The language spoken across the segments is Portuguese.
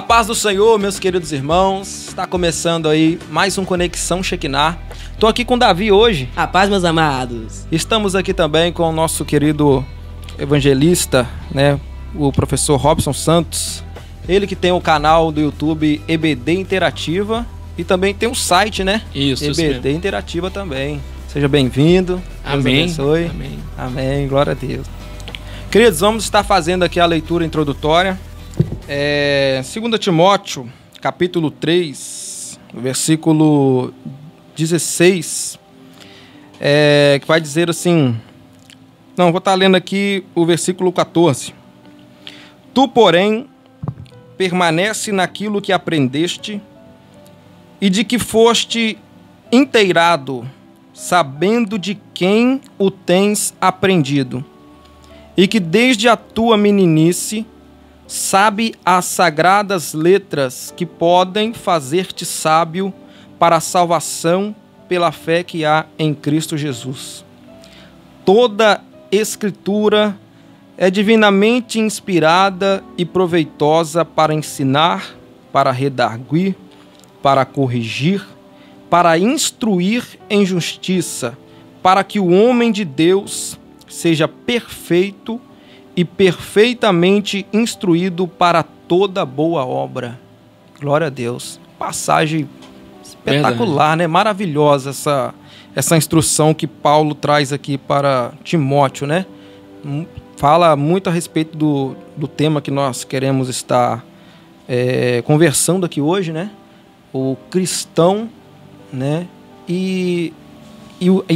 A paz do Senhor, meus queridos irmãos. Está começando aí mais um Conexão Shekinah. Tô aqui com o Davi hoje. A paz, meus amados. Estamos aqui também com o nosso querido evangelista, né, o professor Robson Santos. Ele que tem o canal do YouTube EBD Interativa e também tem um site, né? Isso EBD Interativa também. Seja bem-vindo. Amém. Deus abençoe. Amém. Amém. Glória a Deus. Queridos, vamos estar fazendo aqui a leitura introdutória. 2 Timóteo, capítulo 3, versículo 16, que vai dizer assim... Não, vou estar lendo aqui o versículo 14. Tu, porém, permanece naquilo que aprendeste e de que foste inteirado, sabendo de quem o tens aprendido, e que desde a tua meninice sabe as sagradas letras que podem fazer-te sábio para a salvação pela fé que há em Cristo Jesus. Toda Escritura é divinamente inspirada e proveitosa para ensinar, para redarguir, para corrigir, para instruir em justiça, para que o homem de Deus seja perfeito e perfeitamente instruído para toda boa obra. Glória a Deus. Passagem espetacular, né? Maravilhosa essa instrução que Paulo traz aqui para Timóteo, né? Fala muito a respeito do tema que nós queremos estar conversando aqui hoje, né? O cristão, né? E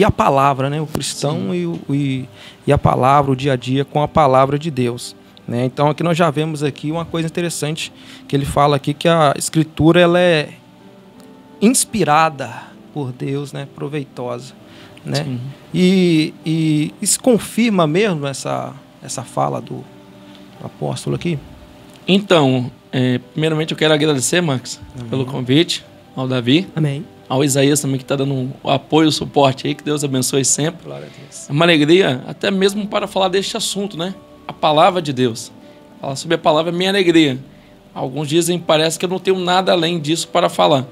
a palavra, né? O cristão e a palavra, o dia a dia com a palavra de Deus, né? Então aqui nós já vemos aqui uma coisa interessante que ele fala aqui, que a Escritura ela é inspirada por Deus, né? Proveitosa, né? E isso confirma mesmo essa fala do apóstolo aqui? Então, primeiramente eu quero agradecer, Marcos, pelo convite, ao Davi. Amém. Ao Isaías também, que está dando o apoio, o suporte aí, que Deus abençoe sempre. Glória a Deus. É uma alegria, até mesmo para falar deste assunto, né? A palavra de Deus. Falar sobre a palavra é minha alegria. Alguns dizem, parece que eu não tenho nada além disso para falar.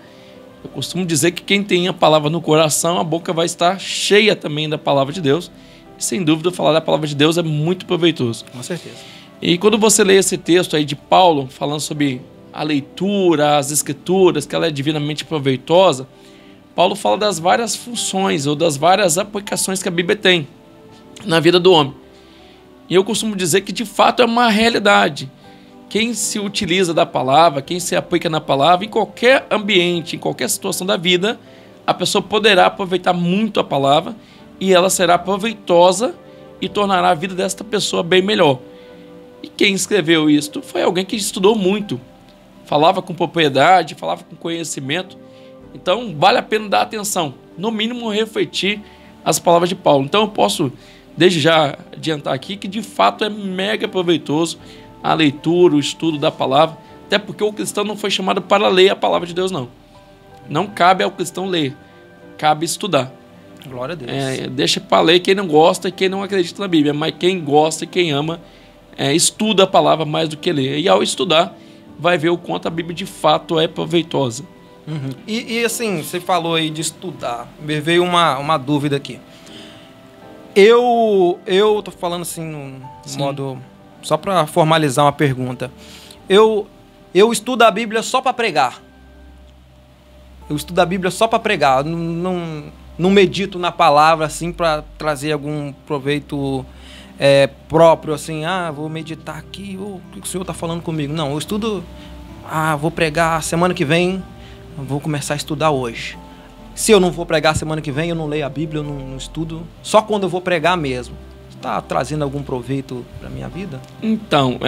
Eu costumo dizer que quem tem a palavra no coração, a boca vai estar cheia também da palavra de Deus. E, sem dúvida, falar da palavra de Deus é muito proveitoso. Com certeza. E quando você lê esse texto aí de Paulo, falando sobre a leitura, as escrituras, que ela é divinamente proveitosa, Paulo fala das várias funções ou das várias aplicações que a Bíblia tem na vida do homem. E eu costumo dizer que de fato é uma realidade. Quem se utiliza da palavra, quem se aplica na palavra, em qualquer ambiente, em qualquer situação da vida, a pessoa poderá aproveitar muito a palavra e ela será proveitosa e tornará a vida desta pessoa bem melhor. E quem escreveu isto foi alguém que estudou muito, falava com propriedade, falava com conhecimento. Então, vale a pena dar atenção, no mínimo refletir as palavras de Paulo. Então, eu posso, desde já, adiantar aqui que, de fato, é mega proveitoso a leitura, o estudo da palavra, até porque o cristão não foi chamado para ler a palavra de Deus, não. Não cabe ao cristão ler, cabe estudar. Glória a Deus. Deixa para ler quem não gosta e quem não acredita na Bíblia, mas quem gosta e quem ama, estuda a palavra mais do que lê. E ao estudar, vai ver o quanto a Bíblia, de fato, é proveitosa. Uhum. E assim, você falou aí de estudar, me veio uma dúvida aqui. Eu tô falando assim no modo, só para formalizar uma pergunta. Eu estudo a Bíblia só para pregar. Eu estudo a Bíblia só para pregar. Não medito na palavra assim para trazer algum proveito próprio, assim, vou meditar aqui, o que o Senhor está falando comigo. Não, eu estudo, vou pregar semana que vem. Vou começar a estudar hoje. Se eu não vou pregar semana que vem, eu não leio a Bíblia, eu não estudo. Só quando eu vou pregar mesmo. Está trazendo algum proveito para a minha vida? Então,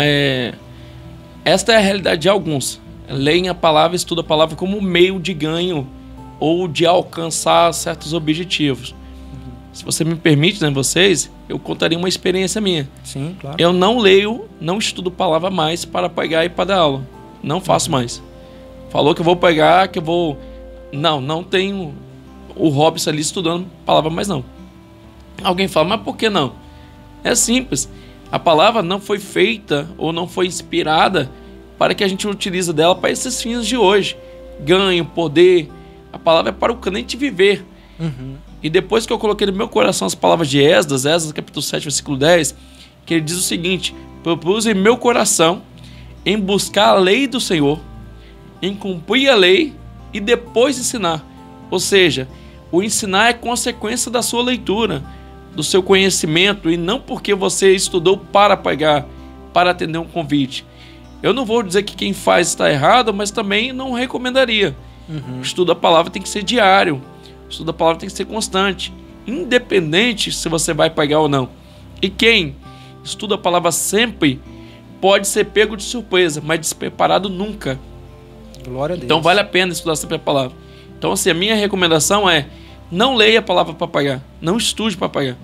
esta é a realidade de alguns. Leem a palavra, estudam a palavra como meio de ganho ou de alcançar certos objetivos. Se você me permite, né, vocês, eu contaria uma experiência minha. Sim, claro. Eu não leio, não estudo palavra mais para pregar e para dar aula. Não faço mais. Falou que eu vou pregar, que eu vou... Não tenho o Robson ali estudando palavra mais não. Alguém fala, mas por que não? É simples. A palavra não foi feita ou não foi inspirada para que a gente utilize dela para esses fins de hoje. Ganho, poder. A palavra é para o crente viver. E depois que eu coloquei no meu coração as palavras de Esdras, capítulo 7, versículo 10, que ele diz o seguinte: propus em meu coração em buscar a lei do Senhor, em cumprir a lei e depois ensinar. Ou seja, o ensinar é consequência da sua leitura, do seu conhecimento, e não porque você estudou para pagar, para atender um convite. Eu não vou dizer que quem faz está errado, mas também não recomendaria. O estudo da palavra tem que ser diário. O estudo da palavra tem que ser constante, independente se você vai pagar ou não. E quem estuda a palavra sempre pode ser pego de surpresa, mas despreparado nunca. Glória a Deus. Então vale a pena estudar sempre a palavra. Então assim, a minha recomendação é: não leia a palavra para pagar, não estude para pagar.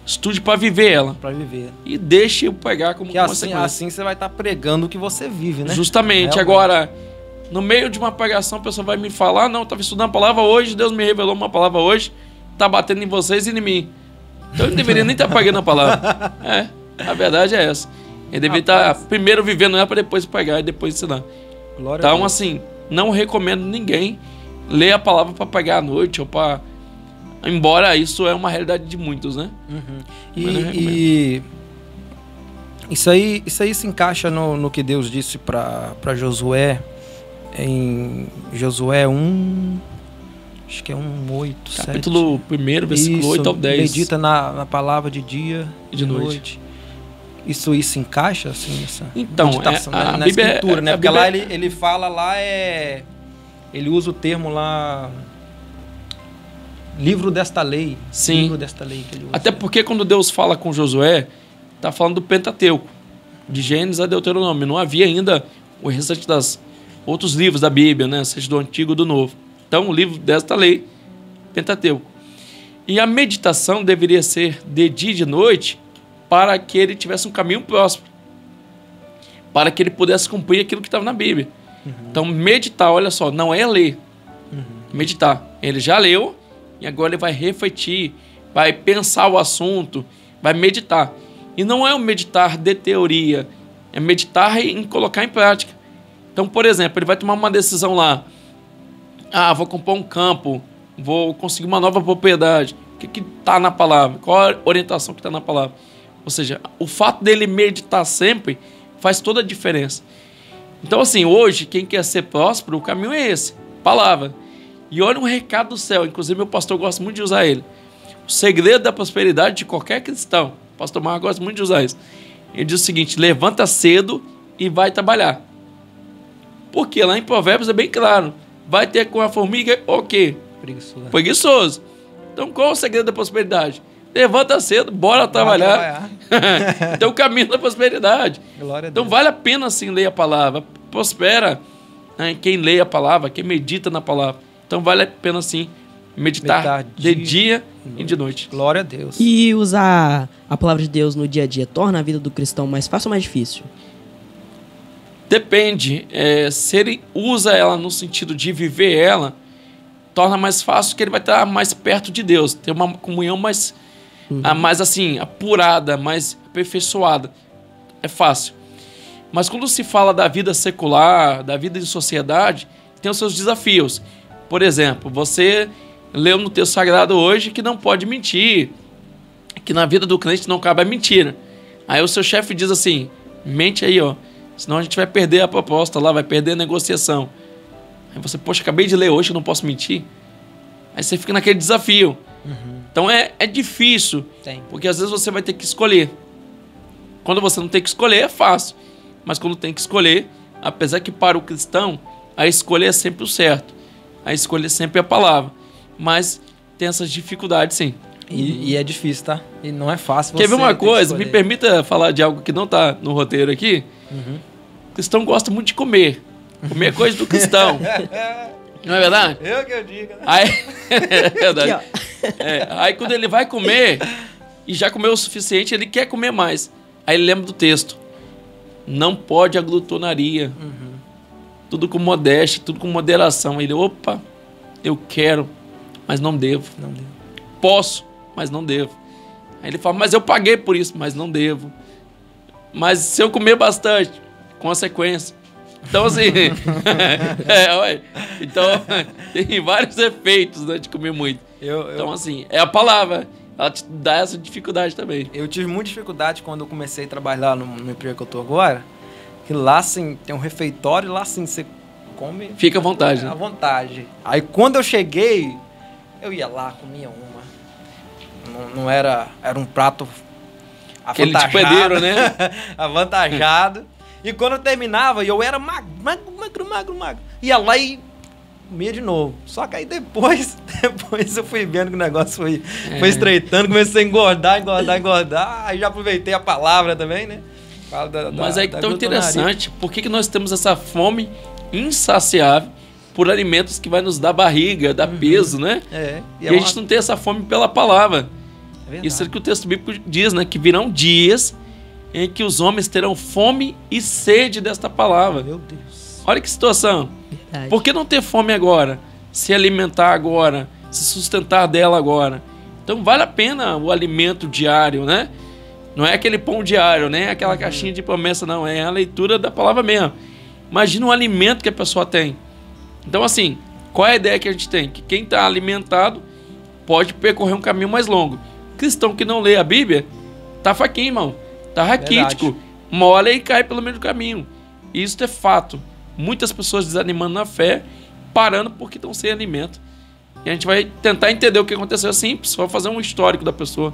Estude para viver ela. Para viver. E deixe eu pegar como consequência. Assim você vai estar pregando o que você vive, né? Justamente. Agora, no meio de uma pregação, a pessoa vai me falar: não, eu estava estudando a palavra hoje, Deus me revelou uma palavra hoje, está batendo em vocês e em mim. Então eu não deveria nem estar pregando a palavra. A verdade é essa. Ele deveria estar primeiro vivendo ela para depois pregar e depois ensinar. Glória a então, Deus. assim, não recomendo ninguém ler a palavra para pregar à noite ou para... Embora isso é uma realidade de muitos, né? E isso aí se encaixa no que Deus disse para Josué, em Josué 1, acho que é 1:8, capítulo 1, versículo 8 ao 10. Medita na palavra de dia e de noite. Isso se encaixa assim nessa então, meditação, na Bíblia escritura, né? Porque Bíblia... lá ele fala lá, ele usa o termo lá, livro desta lei. Sim. Livro desta lei que ele usa. Até porque quando Deus fala com Josué, está falando do Pentateuco, de Gênesis a Deuteronômio. Não havia ainda o restante das outros livros da Bíblia, né? Seja do Antigo ou do Novo. Então, o livro desta lei, Pentateuco. E a meditação deveria ser de dia e de noite, para que ele tivesse um caminho próspero, para que ele pudesse cumprir aquilo que estava na Bíblia. Então, meditar, olha só, não é ler. Meditar. Ele já leu e agora ele vai refletir, vai pensar o assunto, vai meditar. E não é um meditar de teoria, é meditar em colocar em prática. Então, por exemplo, ele vai tomar uma decisão lá. Vou comprar um campo, vou conseguir uma nova propriedade. O que está na palavra? Qual a orientação que está na palavra? Ou seja, o fato dele meditar sempre faz toda a diferença. Então, assim, hoje, quem quer ser próspero, o caminho é esse, palavra. E olha um recado do céu, inclusive meu pastor gosta muito de usar ele. O segredo da prosperidade de qualquer cristão, o pastor Marcos gosta muito de usar isso. Ele diz o seguinte: levanta cedo e vai trabalhar. Porque lá em Provérbios é bem claro, vai ter com a formiga o quê? Preguiçoso. Então, qual é o segredo da prosperidade? Levanta cedo, bora trabalhar. Então, o caminho da prosperidade. Então, vale a pena, sim, ler a palavra. Prospera, né, quem lê a palavra, quem medita na palavra. Então, vale a pena, sim, meditar de dia e de noite. Glória a Deus. E usar a palavra de Deus no dia a dia torna a vida do cristão mais fácil ou mais difícil? Depende. Se ele usa ela no sentido de viver ela, torna mais fácil, que ele vai estar mais perto de Deus, ter uma comunhão mais assim, apurada, mais aperfeiçoada. É fácil. Mas quando se fala da vida secular, da vida em sociedade, tem os seus desafios. Por exemplo, você leu no texto sagrado hoje que não pode mentir, que na vida do crente não cabe a mentira. Aí o seu chefe diz assim: mente aí, ó, senão a gente vai perder a proposta lá, vai perder a negociação. Aí você, poxa, acabei de ler hoje, eu não posso mentir. Aí você fica naquele desafio. Então é difícil, porque às vezes você vai ter que escolher. Quando você não tem que escolher, é fácil. Mas quando tem que escolher, apesar que para o cristão, a escolha é sempre o certo. A escolha é sempre a palavra. Mas tem essas dificuldades, sim. E é difícil, tá? E não é fácil. Quer ver uma coisa? Me permita falar de algo que não está no roteiro aqui. O cristão gosta muito de comer. Comer é coisa do cristão. Não é verdade? Eu digo, né? Aí, é verdade. Aí quando ele vai comer e já comeu o suficiente, ele quer comer mais. Aí ele lembra do texto: não pode a glutonaria. Tudo com modéstia, tudo com moderação. Aí ele, opa, eu quero, mas não devo. Posso, mas não devo. Aí ele fala: mas eu paguei por isso, mas não devo. Mas se eu comer bastante, consequência. Então, assim, então tem vários efeitos, né, de comer muito. Então, assim, é a palavra, ela te dá essa dificuldade também. Eu tive muita dificuldade quando eu comecei a trabalhar no emprego que eu tô agora, que lá, assim, tem um refeitório e lá, assim, você come... Fica à vontade. À vontade. Aí, quando eu cheguei, eu ia lá, comia uma. Não era um prato aquele de pedreiro, né? Avantajado. E quando eu terminava, eu era magro. Ia lá e comia de novo. Só que aí depois eu fui vendo que o negócio foi estreitando, comecei a engordar. Aí já aproveitei a palavra também, né? Mas é tão interessante, por que nós temos essa fome insaciável por alimentos que vai nos dar barriga, dar peso, né? E a gente não tem essa fome pela palavra. Isso é o que o texto bíblico diz, né? Que virão dias em que os homens terão fome e sede desta palavra. Meu Deus. Olha que situação. Verdade. Por que não ter fome agora? Se alimentar agora, se sustentar dela agora. Então vale a pena o alimento diário, né? Não é aquele pão diário, nem aquela caixinha de promessa, não. É a leitura da palavra mesmo. Imagina o alimento que a pessoa tem. Então, assim, qual é a ideia que a gente tem? Que quem está alimentado pode percorrer um caminho mais longo. Cristão que não lê a Bíblia, tá faquinho, irmão. Tá raquítico. Uma hora ele cai pelo meio do caminho. Isso é fato. Muitas pessoas desanimando na fé, parando porque estão sem alimento. E a gente vai tentar entender o que aconteceu. É simples, só fazer um histórico da pessoa.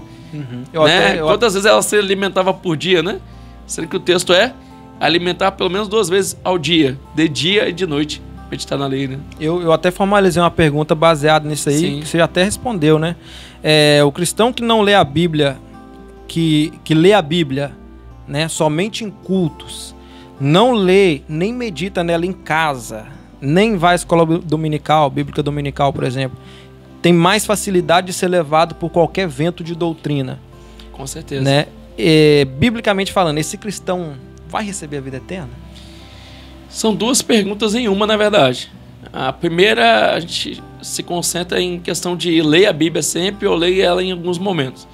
Quantas vezes ela se alimentava por dia, né? Sendo que o texto é alimentar pelo menos 2 vezes ao dia, de dia e de noite. Meditar na lei, né? Eu até formalizei uma pergunta baseada nisso aí, Sim. que você até respondeu, né? O cristão que não lê a Bíblia, que lê a Bíblia, né, somente em cultos, não lê nem medita nela em casa, nem vai à escola dominical, bíblica dominical, por exemplo, tem mais facilidade de ser levado por qualquer vento de doutrina. Com certeza. Né? Biblicamente falando, esse cristão vai receber a vida eterna? São 2 perguntas em uma, na verdade. A primeira, a gente se concentra em questão de ler a Bíblia sempre ou ler ela em alguns momentos.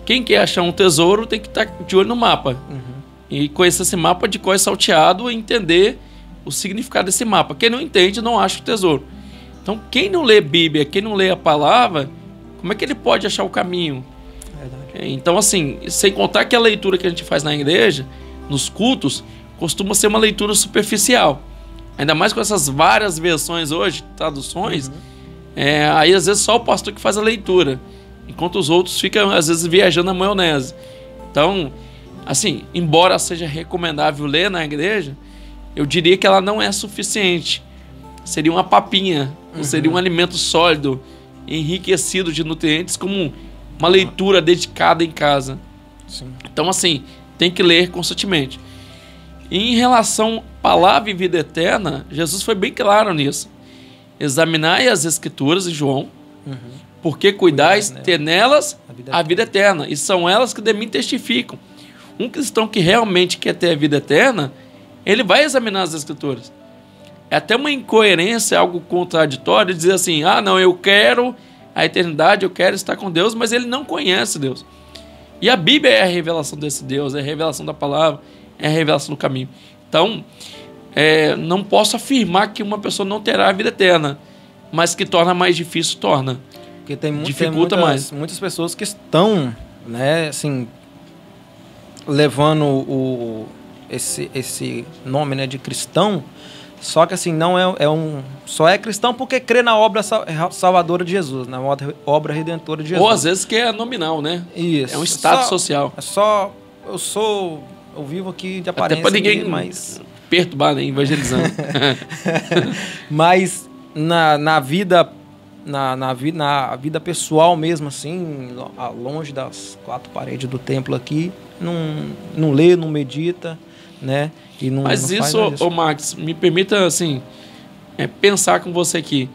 Quem quer achar um tesouro tem que estar de olho no mapa. E conhecer esse mapa de cor salteado e entender o significado desse mapa. Quem não entende, não acha o tesouro. Então, quem não lê Bíblia, quem não lê a palavra, como é que ele pode achar o caminho? Verdade. Então, assim, sem contar que a leitura que a gente faz na igreja, nos cultos, costuma ser uma leitura superficial. Ainda mais com essas várias versões hoje, traduções, aí às vezes só o pastor que faz a leitura, enquanto os outros ficam às vezes viajando na maionese. Então, assim, embora seja recomendável ler na igreja, eu diria que ela não é suficiente. Seria uma papinha, ou seria um alimento sólido, enriquecido de nutrientes, como uma leitura dedicada em casa. Sim. Então, assim, tem que ler constantemente. E em relação à palavra e vida eterna, Jesus foi bem claro nisso. Examinai as escrituras em João, porque cuidais ter nelas a vida eterna. E são elas que de mim testificam. Um cristão que realmente quer ter a vida eterna, ele vai examinar as escrituras. É até uma incoerência, algo contraditório, dizer assim, não, eu quero a eternidade, eu quero estar com Deus, mas ele não conhece Deus. E a Bíblia é a revelação desse Deus, é a revelação da palavra, é a revelação do caminho. Então, não posso afirmar que uma pessoa não terá a vida eterna, mas que torna mais difícil, torna. Porque tem dificulta mais. Muitas pessoas que estão, né, assim, levando esse nome, né, de cristão, só que assim, não só é cristão porque crê na obra salvadora de Jesus, na obra redentora de Jesus. Ou às vezes que é nominal, né? Isso. É um status social. Eu vivo aqui de aparência. Até para ninguém mas perturbar, né? Evangelizando. Mas na vida pessoal mesmo, assim, longe das 4 paredes do templo aqui, não lê, não medita, né? E não, mas não isso, Max, me permita, assim, pensar com você aqui.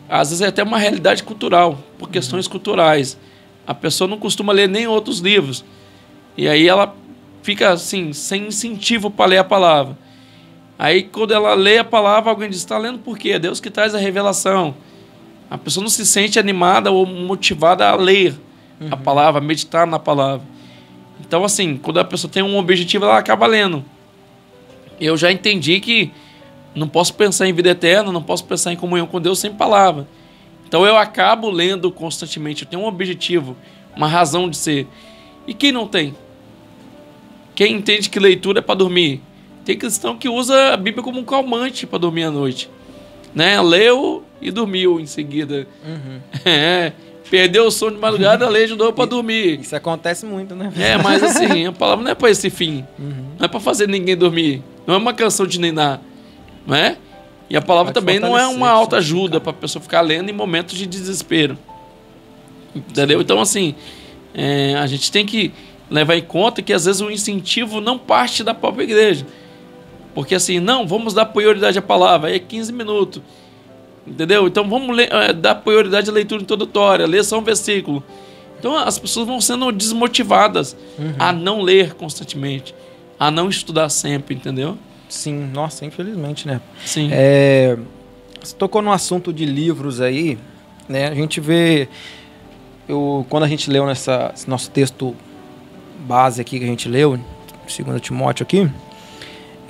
Às vezes é até uma realidade cultural, por questões culturais. A pessoa não costuma ler nem outros livros. E aí ela fica, assim, sem incentivo para ler a palavra. Aí, quando ela lê a palavra, alguém diz, está lendo por quê? É Deus que traz a revelação. A pessoa não se sente animada ou motivada a ler a palavra, a meditar na palavra. Então, assim, quando a pessoa tem um objetivo, ela acaba lendo. Eu já entendi que Não posso pensar em vida eterna, não posso pensar em comunhão com Deus sem palavra. Então eu acabo lendo constantemente. Eu tenho um objetivo, uma razão de ser. E quem não tem? Quem entende que leitura é para dormir? Tem cristão que usa a Bíblia como um calmante para dormir à noite. Né? Leu e dormiu em seguida. Perdeu o sono de madrugada, lê de novo para dormir. Isso acontece muito, né? Mas assim, a palavra não é para esse fim. Não é para fazer ninguém dormir. Não é uma canção de ninar. Não é? E a palavra também não é uma autoajuda para a pessoa ficar lendo em momentos de desespero. Entendeu? Então, assim, a gente tem que levar em conta que às vezes o incentivo não parte da própria igreja. Porque assim, não, vamos dar prioridade à palavra, aí é 15 minutos. Entendeu? Então vamos dar prioridade à leitura introdutória, ler só um versículo. Então as pessoas vão sendo desmotivadas a não ler constantemente, a não estudar sempre, entendeu? Sim, nossa, infelizmente, né? Sim. Você tocou no assunto de livros aí, né? A gente vê, quando a gente leu esse nosso texto base aqui que a gente leu, 2 Timóteo aqui,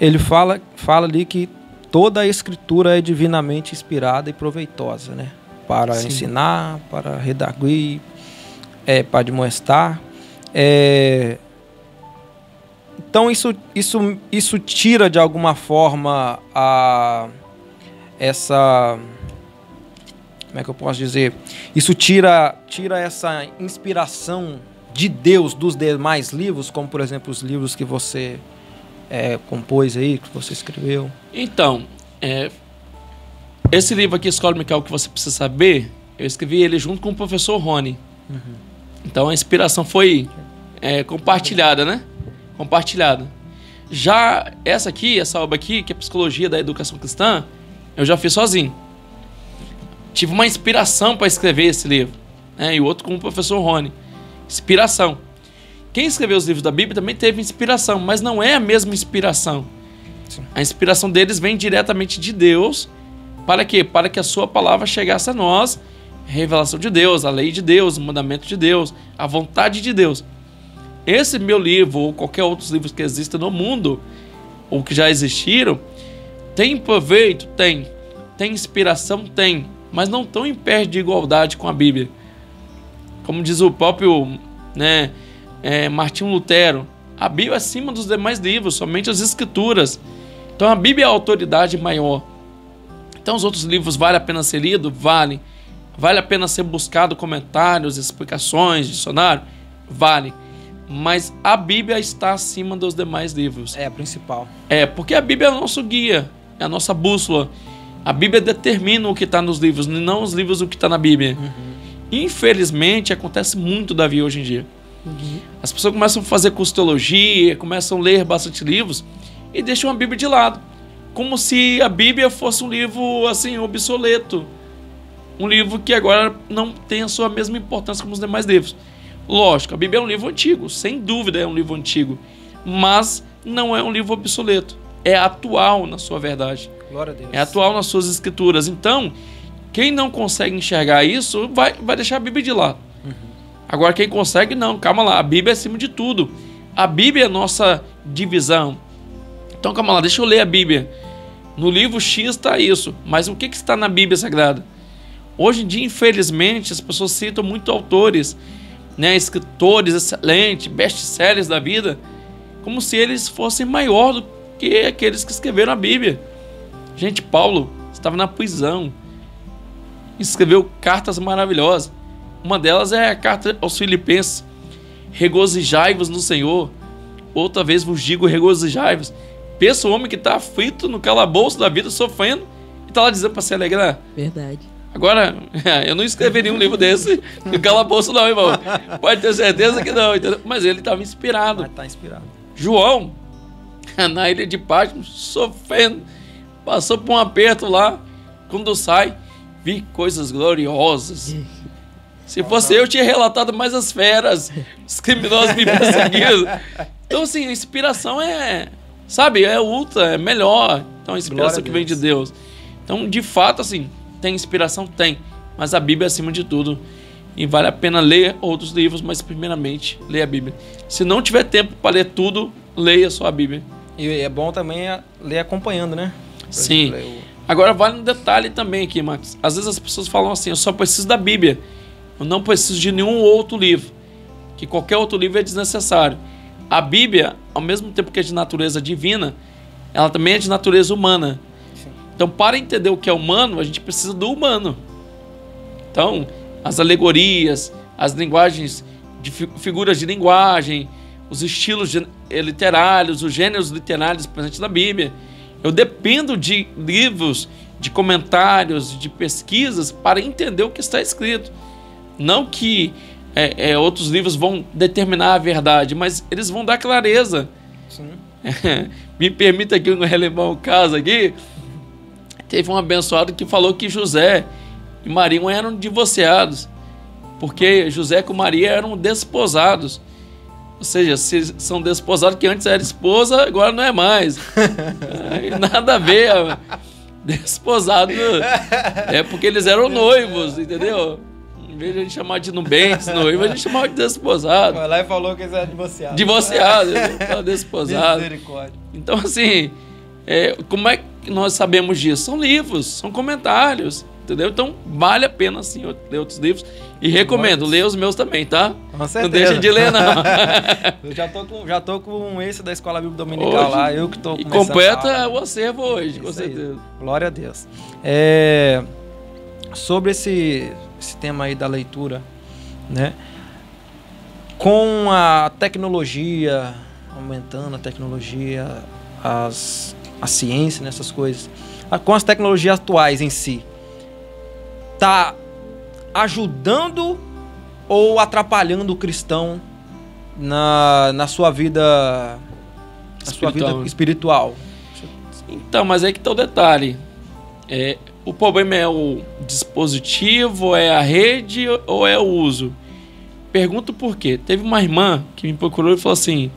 ele fala ali que toda a escritura é divinamente inspirada e proveitosa, né? Para ensinar, para redarguir, para admoestar. Então isso tira de alguma forma essa... Como é que eu posso dizer? Isso tira essa inspiração de Deus dos demais livros, como por exemplo os livros que você compôs aí, que você escreveu. Então, esse livro aqui, Escola Dominical, que você precisa saber, eu escrevi ele junto com o professor Rony. Então a inspiração foi compartilhada, né? Compartilhada. Já essa obra aqui, que é Psicologia da Educação Cristã, eu já fiz sozinho. Tive uma inspiração para escrever esse livro, né? E o outro com o professor Rony. Inspiração. Quem escreveu os livros da Bíblia também teve inspiração, mas não é a mesma inspiração. Sim. A inspiração deles vem diretamente de Deus. Para quê? Para que a sua palavra chegasse a nós, a revelação de Deus, a lei de Deus, o mandamento de Deus, a vontade de Deus. Esse meu livro, ou qualquer outros livros que existem no mundo, ou que já existiram, tem proveito? Tem. Tem inspiração? Tem. Mas não estão em pé de igualdade com a Bíblia. Como diz o próprio Martinho Lutero, a Bíblia é acima dos demais livros, somente as Escrituras. Então a Bíblia é a autoridade maior. Então os outros livros vale a pena ser lido? Vale. Vale a pena ser buscado comentários, explicações, dicionário? Vale. Mas a Bíblia está acima dos demais livros. É a principal. Porque a Bíblia é o nosso guia, é a nossa bússola. A Bíblia determina o que está nos livros, não os livros o que está na Bíblia. Infelizmente, acontece muito, Davi, hoje em dia. As pessoas começam a fazer curso de teologia, começam a ler bastante livros e deixam a Bíblia de lado. Como se a Bíblia fosse um livro assim, obsoleto. Um livro que agora não tem a sua mesma importância como os demais livros. Lógico, a Bíblia é um livro antigo, sem dúvida é um livro antigo. Mas não é um livro obsoleto. É atual na sua verdade. Glória a Deus. É atual nas suas escrituras. Então, quem não consegue enxergar isso, vai deixar a Bíblia de lado. Agora, quem consegue, não. Calma lá, a Bíblia é acima de tudo. A Bíblia é a nossa divisão. Então, calma lá, deixa eu ler a Bíblia. No livro X está isso. Mas o que está na Bíblia Sagrada? Hoje em dia, infelizmente, as pessoas citam muito autores, escritores excelentes, best-sellers da vida, como se eles fossem maior do que aqueles que escreveram a Bíblia. Gente, Paulo estava na prisão, escreveu cartas maravilhosas. Uma delas é a carta aos Filipenses: regozijai-vos no Senhor. Outra vez vos digo, regozijai-vos. Pensa o homem que está aflito no calabouço da vida, sofrendo, e está lá dizendo para se alegrar. Verdade. Agora, eu não escreveria um livro desse no calabouço não, irmão. Pode ter certeza que não, entendeu? Mas ele estava inspirado. Está inspirado. João, na ilha de Patmos, sofrendo, passou por um aperto lá. Quando sai, vi coisas gloriosas. Se fosse eu tinha relatado mais as feras, os criminosos me perseguindo. Então, assim, a inspiração é ultra, é melhor. Então, a inspiração que vem de Deus. Então, de fato, assim, tem inspiração? Tem. Mas a Bíblia é acima de tudo. E vale a pena ler outros livros, mas primeiramente, ler a Bíblia. Se não tiver tempo para ler tudo, leia só a Bíblia. E é bom também ler acompanhando, né? Sim. Agora vale um detalhe também aqui, Max. Às vezes as pessoas falam assim, eu só preciso da Bíblia. Eu não preciso de nenhum outro livro. Que qualquer outro livro é desnecessário. A Bíblia, ao mesmo tempo que é de natureza divina, ela também é de natureza humana. Sim. Então, para entender o que é humano, a gente precisa do humano. Então, as alegorias, as linguagens, figuras de linguagem, os estilos literários, os gêneros literários presentes na Bíblia. Eu dependo de livros, de comentários, de pesquisas para entender o que está escrito. Não que outros livros vão determinar a verdade, mas eles vão dar clareza. Sim. Me permita aqui relembrar um caso aqui. Teve um abençoado que falou que José e Maria eram divorciados, porque José com Maria eram desposados. Ou seja, se são desposados, que antes era esposa, agora não é mais. Nada a ver. Desposado é porque eles eram noivos, entendeu? Em vez de a gente chamar de nubentes, noivo, a gente chamava de desposado. Foi lá e falou que eles eram divorciados. Divorciados, desposado. Misericórdia. Então, assim, como é que nós sabemos disso? São livros, são comentários. Entendeu? Então, vale a pena, sim, ler outros livros. E recomendo, leia os meus também, tá? Com certeza. Não deixa de ler, não. Eu já tô com esse da Escola Bíblica Dominical hoje, lá. Eu que tô começando. E completa o acervo hoje, com certeza. Glória a Deus. Sobre esse tema aí da leitura, né? Com a tecnologia, aumentando a tecnologia, a ciência, nessas coisas, com as tecnologias atuais em si, tá ajudando ou atrapalhando o cristão na sua vida espiritual? Então, mas aí que tá o detalhe. O problema é o dispositivo, é a rede ou é o uso? Pergunto por quê. Teve uma irmã que me procurou e falou assim: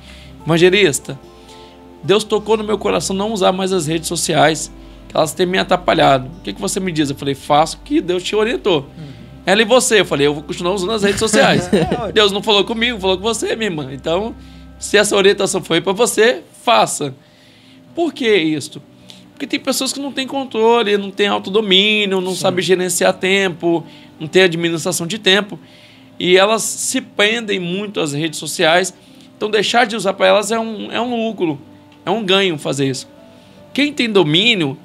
evangelista, Deus tocou no meu coração não usar mais as redes sociais, que elas têm me atrapalhado. O que você me diz? Eu falei, faço o que Deus te orientou. Ela e você? Eu falei, eu vou continuar usando as redes sociais. Deus não falou comigo, falou com você, minha irmã. Então, se essa orientação foi para você, faça. Por que isso? Porque tem pessoas que não têm controle, não têm autodomínio, não sabem gerenciar tempo, não têm administração de tempo. E elas se prendem muito às redes sociais. Então, deixar de usar para elas é um lucro, é um ganho fazer isso. Quem tem domínio,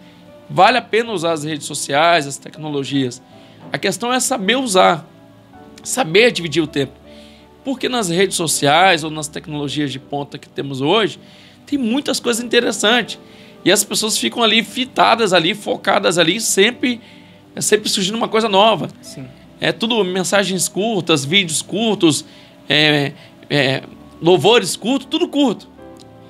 vale a pena usar as redes sociais, as tecnologias. A questão é saber usar, saber dividir o tempo. Porque nas redes sociais ou nas tecnologias de ponta que temos hoje, tem muitas coisas interessantes. E as pessoas ficam ali fitadas ali, focadas ali, sempre surgindo uma coisa nova. Sim. É tudo mensagens curtas, vídeos curtos, louvores curtos, tudo curto.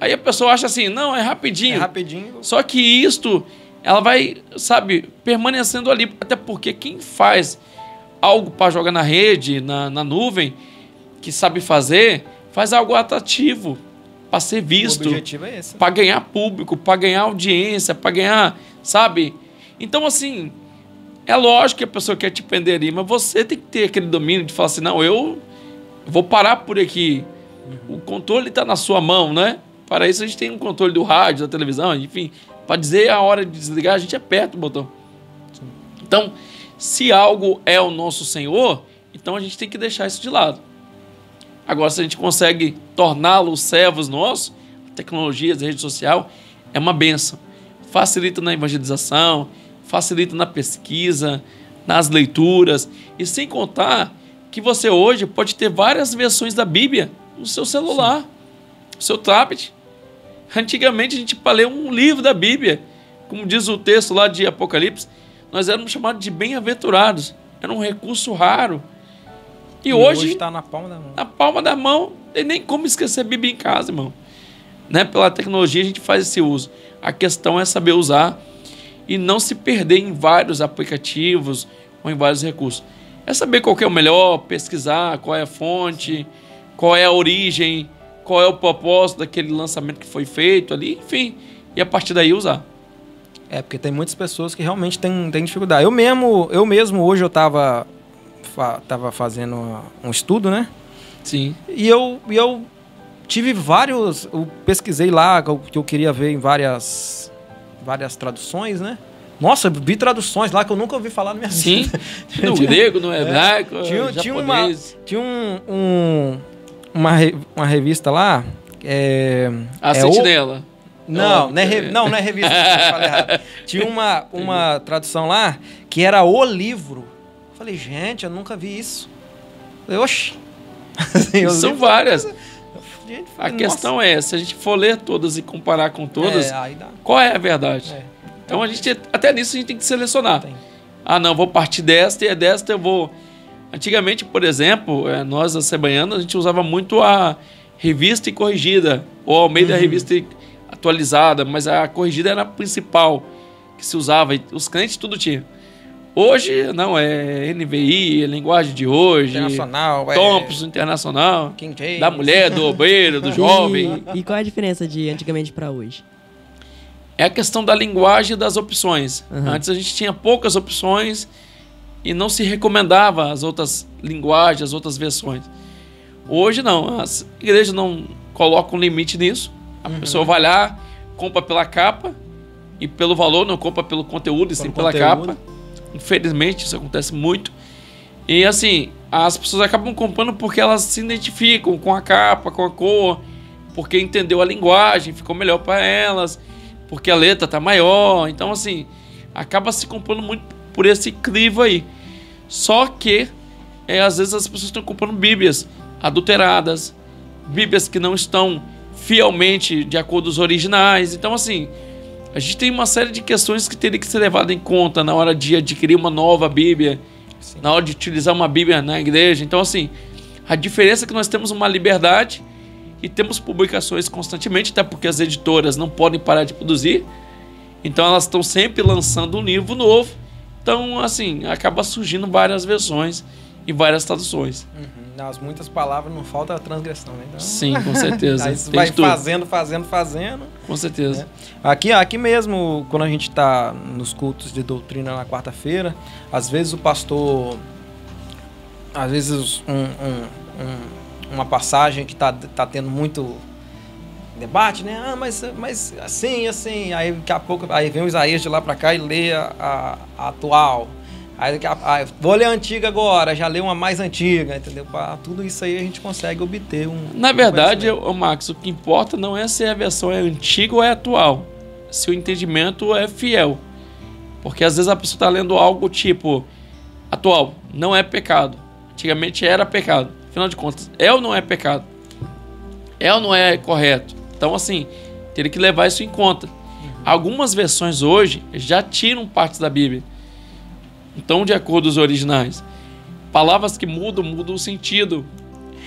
Aí a pessoa acha assim, não, é rapidinho. É rapidinho. Só que isto, ela vai, permanecendo ali. Até porque quem faz algo para jogar na rede, na nuvem, que sabe fazer, faz algo atrativo para ser visto. O objetivo é esse. Para ganhar público, para ganhar audiência, para ganhar, sabe? Então, assim, é lógico que a pessoa quer te prender ali, mas você tem que ter aquele domínio de falar assim, não, eu vou parar por aqui. O controle está na sua mão, né? Para isso a gente tem um controle do rádio, da televisão, enfim. Para dizer a hora de desligar, a gente aperta o botão. Então, se algo é o nosso Senhor, então a gente tem que deixar isso de lado. Agora, se a gente consegue torná-los servos nossos, a tecnologia, a rede social, é uma bênção. Facilita na evangelização, facilita na pesquisa, nas leituras. E sem contar que você hoje pode ter várias versões da Bíblia no seu celular, no seu tablet. Antigamente, a gente, para ler um livro da Bíblia, como diz o texto lá de Apocalipse, nós éramos chamados de bem-aventurados. Era um recurso raro. E hoje está na palma da mão. Na palma da mão. Tem nem como esquecer a Bíblia em casa, irmão. Né? Pela tecnologia, a gente faz esse uso. A questão é saber usar e não se perder em vários aplicativos ou em vários recursos. É saber qual que é o melhor, pesquisar qual é a fonte, qual é a origem, qual é o propósito daquele lançamento que foi feito ali, enfim. E a partir daí usar. Porque tem muitas pessoas que realmente têm dificuldade. Eu mesmo hoje eu estava fazendo um estudo, né? Sim. E eu tive vários... Eu pesquisei lá que eu queria ver em várias várias traduções, né? Nossa, eu vi traduções lá que eu nunca ouvi falar na minha vida. Sim, no grego, no hebraico, japonês. Tinha uma revista lá... A Sentinela. Não é revista, eu falei errado. Tinha uma tradução lá que era o livro. Eu falei, gente, eu nunca vi isso. Eu falei, oxi. Assim, são várias. Gente, A questão é, se a gente for ler todas e comparar com todas, qual é a verdade? Então até nisso a gente tem que selecionar. Ah, não, vou partir desta e desta eu vou... Antigamente, por exemplo, nós, as Sebaianas, a gente usava muito a revista e corrigida, ou ao meio da revista atualizada, mas a corrigida era a principal que se usava, e os crentes tudo tinha. Hoje, não, é NVI, é linguagem de hoje, Internacional, Thompson, Internacional, King James. Da mulher, do obreiro, do jovem. E qual é a diferença de antigamente para hoje? É a questão da linguagem e das opções. Antes a gente tinha poucas opções e não se recomendava as outras linguagens, as outras versões. Hoje não, as igrejas não colocam limite nisso. A pessoa vai lá, compra pela capa e pelo valor, não compra pelo conteúdo e sim pela capa. Infelizmente isso acontece muito. E assim, as pessoas acabam comprando porque elas se identificam com a capa, com a cor, porque entendeu a linguagem, ficou melhor para elas, porque a letra tá maior. Então assim, acaba se comprando muito por esse crivo aí. Só que às vezes as pessoas estão comprando bíblias adulteradas, bíblias que não estão fielmente de acordo com os originais. Então assim, a gente tem uma série de questões que teria que ser levado em conta na hora de adquirir uma nova Bíblia, na hora de utilizar uma Bíblia na igreja. Então assim, a diferença é que nós temos uma liberdade e temos publicações constantemente, até porque as editoras não podem parar de produzir. Então elas estão sempre lançando um livro novo. Então assim, acaba surgindo várias versões e várias traduções. Nas muitas palavras não falta a transgressão, né? Então, sim, com certeza. Aí você vai fazendo. Com certeza. Né? Aqui mesmo, quando a gente está nos cultos de doutrina na quarta-feira, às vezes o pastor... Às vezes uma passagem que tá tendo muito debate, né? Ah, mas assim. Aí daqui a pouco aí vem o Isaías de lá para cá e lê a atual. Aí vou ler a antiga agora, já lê uma mais antiga, entendeu? Tudo isso aí a gente consegue obter Na verdade, Max, o que importa não é se a versão é antiga ou é atual. Se o entendimento é fiel. Porque às vezes a pessoa está lendo algo tipo atual, não é pecado. Antigamente era pecado. Afinal de contas, é ou não é pecado? É ou não é correto? Então assim, teria que levar isso em conta. Algumas versões hoje já tiram partes da Bíblia. Então, de acordo com os originais, palavras que mudam o sentido.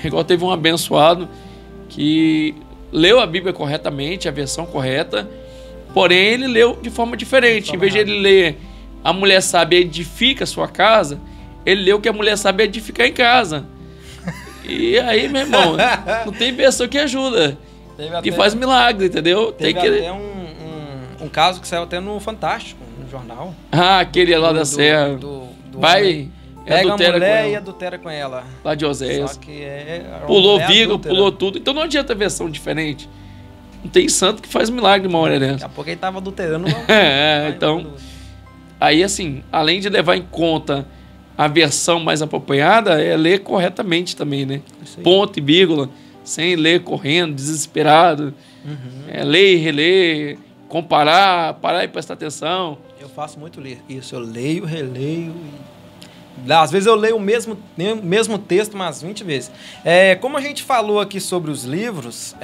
Igual teve um abençoado que leu a Bíblia corretamente, a versão correta, porém ele leu de forma diferente. Em vez de ele ler a mulher sábia edifica a sua casa, ele leu que a mulher sábia edificar em casa. E aí, meu irmão, não tem versão que ajuda, que faz milagre, entendeu? Teve até um caso que saiu até no Fantástico, no jornal. Ah, aquele lá da Serra. Vai, pega a mulher e adultera com ela. Lá de Oséias. Só que pulou vírgula, pulou tudo. Então não adianta versão diferente. Não tem santo que faz milagre uma hora dessa. Daqui a pouco ele tava adulterando. Então... Aí assim, além de levar em conta a versão mais apropriada, é ler corretamente também, né? Ponto e vírgula, sem ler correndo, desesperado. Ler e reler, comparar, parar e prestar atenção. Eu faço muito isso, eu leio, releio. Às vezes eu leio o mesmo texto umas 20 vezes. Como a gente falou aqui sobre os livros,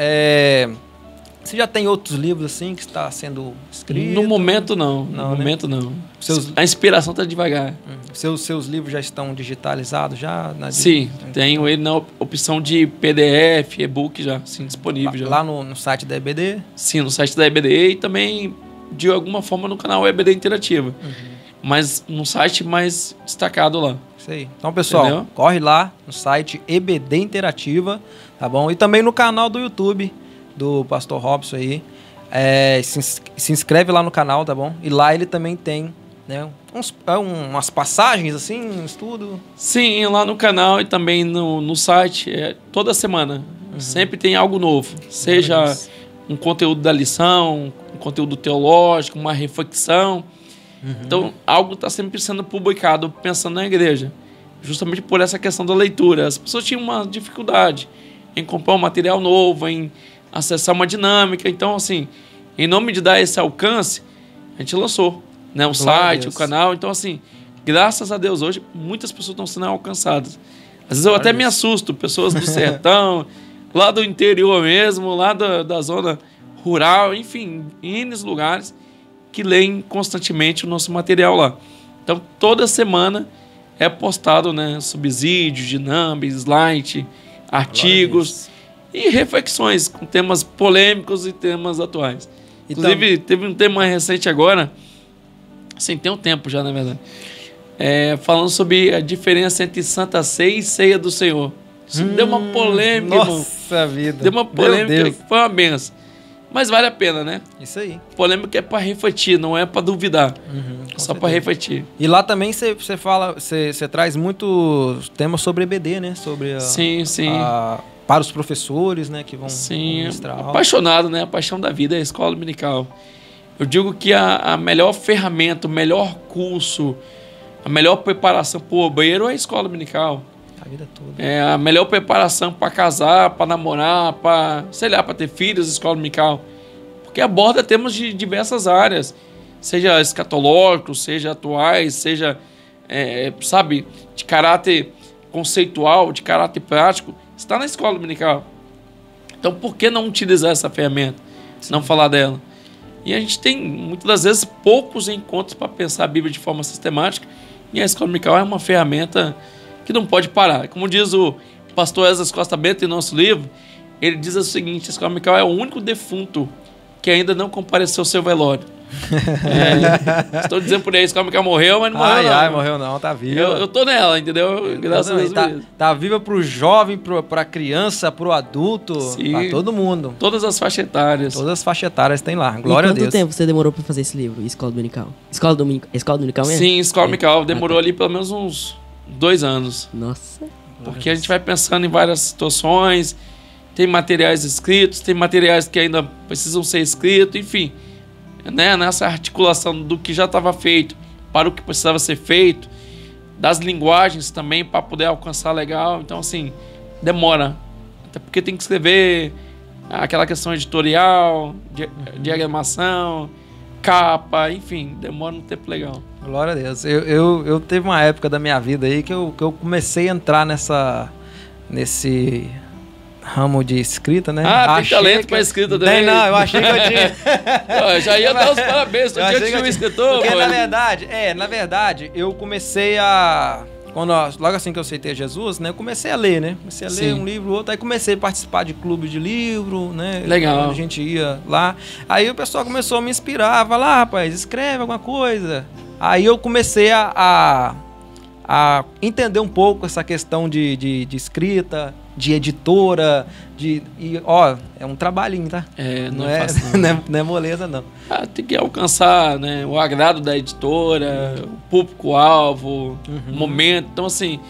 você já tem outros livros assim que está sendo escrito? No momento não. No momento não. A inspiração está devagar. Seus livros já estão digitalizados já? Sim, tenho ele na opção de PDF, e-book já, sim, disponível. Já. Lá no site da EBD? Sim, no site da EBD e também de alguma forma no canal EBD Interativa. Mas no site mais destacado lá. Isso aí. Então, pessoal, corre lá no site EBD Interativa, tá bom? E também no canal do YouTube do Pastor Robson aí. Se inscreve lá no canal, tá bom? E lá ele também tem, né, umas passagens assim, um estudo. Sim, lá no canal e também no site, toda semana. Sempre tem algo novo. Seja um conteúdo da lição, um conteúdo teológico, uma reflexão. Então, algo está sempre sendo publicado pensando na igreja, justamente por essa questão da leitura. As pessoas tinham uma dificuldade em comprar um material novo, em acessar uma dinâmica. Então, assim, em nome de dar esse alcance, a gente lançou, né, um site, o canal. Então, assim, graças a Deus, hoje muitas pessoas estão sendo alcançadas. Às vezes eu até me assusto, pessoas do sertão, lá do interior mesmo, lá da zona rural, enfim, em N lugares, que leem constantemente o nosso material lá. Então, toda semana é postado, né, subsídios, dinâmicas, slide, artigos e reflexões com temas polêmicos e temas atuais. Inclusive, teve um tema recente agora, assim, tem um tempo já, na verdade, falando sobre a diferença entre Santa Ceia e Ceia do Senhor. Isso deu uma polêmica, nossa irmão. vida. Deu uma polêmica que foi uma benção. Mas vale a pena, né? Isso aí. Polêmica é para refletir, não é para duvidar. Só para refletir. E lá também você fala, você traz muitos temas sobre EBD, né? Sobre sim. Para os professores, né? Que vão ministrar aula. Apaixonado, né? A paixão da vida é a escola dominical. Eu digo que a melhor ferramenta, o melhor curso, a melhor preparação para o obreiro é a escola dominical. A vida toda. É a melhor preparação para casar, para namorar, para, sei lá, para ter filhos, escola dominical. Porque aborda temas de diversas áreas, seja escatológicos, seja atuais, seja, sabe, de caráter conceitual, de caráter prático. Está na escola dominical. Então, por que não utilizar essa ferramenta? Não falar dela? E a gente tem, muitas das vezes, poucos encontros para pensar a Bíblia de forma sistemática. E a escola dominical é uma ferramenta que não pode parar. Como diz o pastor Esdras Costa Bento em nosso livro, ele diz o seguinte: a escola dominical é o único defunto que ainda não compareceu ao seu velório. Estou dizendo por aí, a escola dominical morreu, mas não morreu não. Morreu não, tá viva. Eu tô nela, entendeu? Graças a Deus. Tá viva pro jovem, pra criança, pro adulto, pra todo mundo. Todas as faixas etárias. Todas as faixas etárias tem lá, glória a Deus. Quanto tempo você demorou pra fazer esse livro, Escola Dominical? Escola Dominical mesmo? Sim, Escola Dominical. Demorou ali pelo menos uns 2 anos. Nossa. Porque a gente vai pensando em várias situações, tem materiais escritos, tem materiais que ainda precisam ser escritos, enfim, né? Nessa articulação do que já estava feito para o que precisava ser feito, das linguagens também para poder alcançar legal. Então, assim, demora. Até porque tem que escrever aquela questão editorial, diagramação, capa, enfim, demora um tempo legal. Glória a Deus. Eu teve uma época da minha vida aí que eu comecei a entrar nesse ramo de escrita, né? Tem talento para escrita também. Não, eu achei que eu tinha. Eu já ia dar os parabéns, tu tinha que ser um escritor. Porque na verdade, eu comecei logo assim que eu aceitei Jesus, né? Eu comecei a ler, né? Comecei a ler um livro, outro, aí comecei a participar de clube de livro, né? Legal. Quando a gente ia lá. Aí o pessoal começou a me inspirar, vai lá, rapaz, escreve alguma coisa. Aí eu comecei a entender um pouco essa questão de escrita, de editora, é um trabalhinho, tá? Não é moleza, não. Tem que alcançar, né, o agrado da editora, o público-alvo, o momento. Então, assim,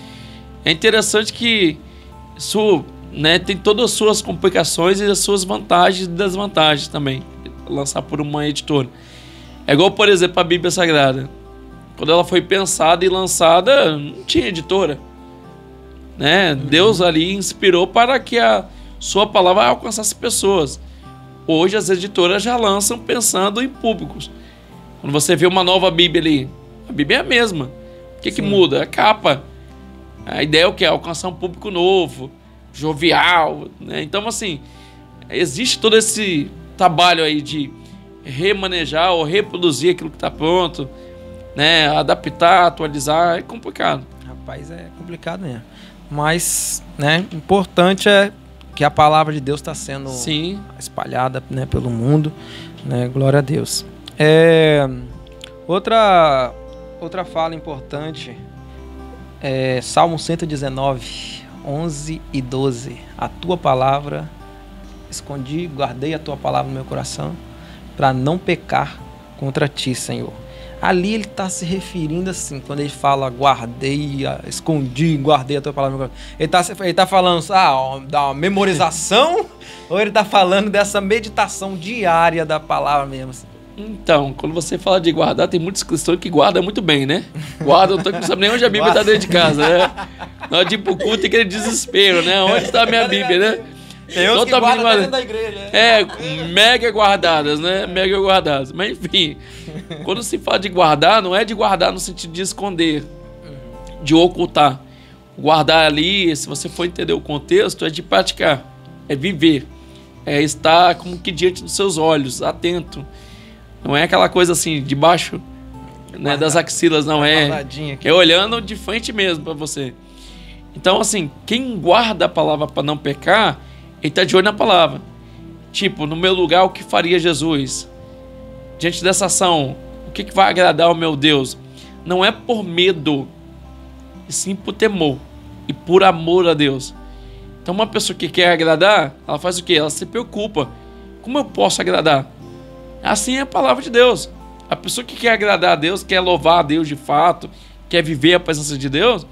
é interessante que isso, né, tem todas as suas complicações e as suas vantagens e desvantagens também, lançar por uma editora. É igual, por exemplo, a Bíblia Sagrada. Quando ela foi pensada e lançada, não tinha editora, né? Deus ali inspirou para que a sua palavra alcançasse pessoas. Hoje as editoras já lançam pensando em públicos. Quando você vê uma nova Bíblia ali, a Bíblia é a mesma. O que muda? A capa. A ideia é o quê? Alcançar um público novo, jovial, né? Então, assim, existe todo esse trabalho aí de remanejar ou reproduzir aquilo que está pronto, né? Adaptar, atualizar, é complicado. Rapaz, é complicado mesmo. Mas, né, importante é que a palavra de Deus está sendo espalhada, né, pelo mundo, né? Glória a Deus. Outra fala importante é Salmo 119, 11 e 12. A tua palavra guardei a tua palavra no meu coração para não pecar contra ti, Senhor. Ali ele está se referindo assim, quando ele fala guardei, escondi, guardei a tua palavra. Ele tá falando da memorização ou ele está falando dessa meditação diária da palavra mesmo? Assim? Então, quando você fala de guardar, tem muitos cristãos que guardam muito bem, né? Guardam, não sabe nem onde a Bíblia está dentro de casa, né? Na hora de ir pro culto tem aquele desespero, né? Onde está a minha Bíblia, né? Tem outros que guardam dentro da igreja. Mega guardadas, né? Mega guardadas. Mas enfim, quando se fala de guardar, não é de guardar no sentido de esconder, de ocultar. Guardar ali, se você for entender o contexto, é de praticar, é viver, é estar como que diante dos seus olhos, atento. Não é aquela coisa assim, debaixo, né, das axilas, não é. É olhando de frente mesmo para você. Então, assim, quem guarda a palavra para não pecar, ele está de olho na palavra. Tipo, no meu lugar, o que faria Jesus? Diante dessa ação, o que vai agradar ao meu Deus? Não é por medo, e sim por temor e por amor a Deus. Então, uma pessoa que quer agradar, ela faz o quê? Ela se preocupa. Como eu posso agradar? Assim é a palavra de Deus. A pessoa que quer agradar a Deus, quer louvar a Deus de fato, quer viver a presença de Deus,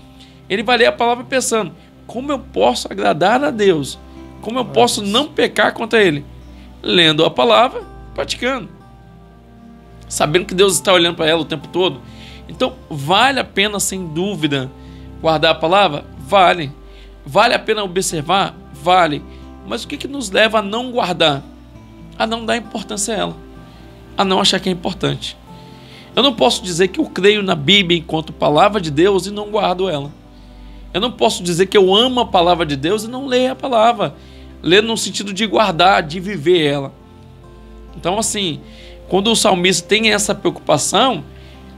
ele vai ler a palavra pensando, como eu posso agradar a Deus? Como eu posso não pecar contra Ele? Lendo a palavra, praticando. Sabendo que Deus está olhando para ela o tempo todo. Então, vale a pena, sem dúvida, guardar a palavra? Vale. Vale a pena observar? Vale. Mas o que nos leva a não guardar? A não dar importância a ela. A não achar que é importante. Eu não posso dizer que eu creio na Bíblia enquanto palavra de Deus e não guardo ela. Eu não posso dizer que eu amo a palavra de Deus e não leio a palavra. Ler no sentido de guardar, de viver ela. Então, assim, quando o salmista tem essa preocupação,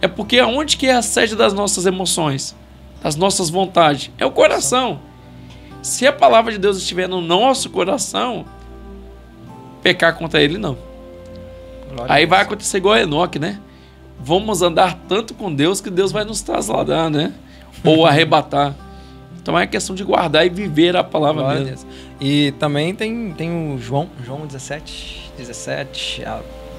é porque aonde que é a sede das nossas emoções, das nossas vontades? É o coração. Se a palavra de Deus estiver no nosso coração, pecar contra ele, não. Aí vai acontecer igual a Enoque, né? Vamos andar tanto com Deus que Deus vai nos trasladar, né? Ou arrebatar. Então é questão de guardar e viver a palavra mesmo. E também tem o João 17,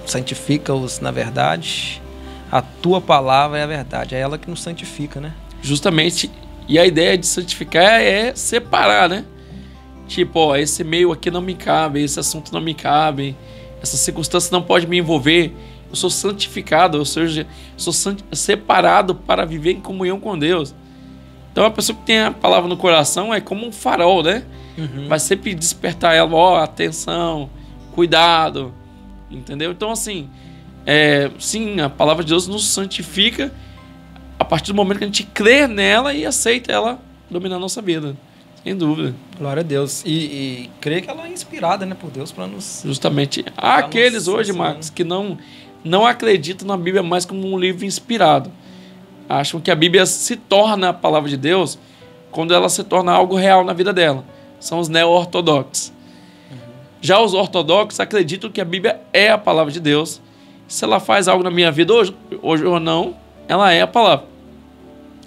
santifica-os na verdade, a tua palavra é a verdade, é ela que nos santifica, né? Justamente, e a ideia de santificar é separar, né? Tipo, ó, esse meio aqui não me cabe, esse assunto não me cabe, essa circunstância não pode me envolver, eu sou santificado, ou seja, sou separado para viver em comunhão com Deus. Então a pessoa que tem a palavra no coração é como um farol, né? Vai sempre despertar ela, ó, atenção, cuidado, entendeu? Então assim, sim, a palavra de Deus nos santifica a partir do momento que a gente crê nela e aceita ela dominar a nossa vida, sem dúvida. Glória a Deus. E crê que ela é inspirada, né, por Deus para nos... Justamente. Há aqueles hoje, Marcos, que não acreditam na Bíblia mais como um livro inspirado. Acham que a Bíblia se torna a palavra de Deus quando ela se torna algo real na vida dela. São os neo-ortodoxos. Já os ortodoxos acreditam que a Bíblia é a palavra de Deus. Se ela faz algo na minha vida hoje ou não, ela é a palavra.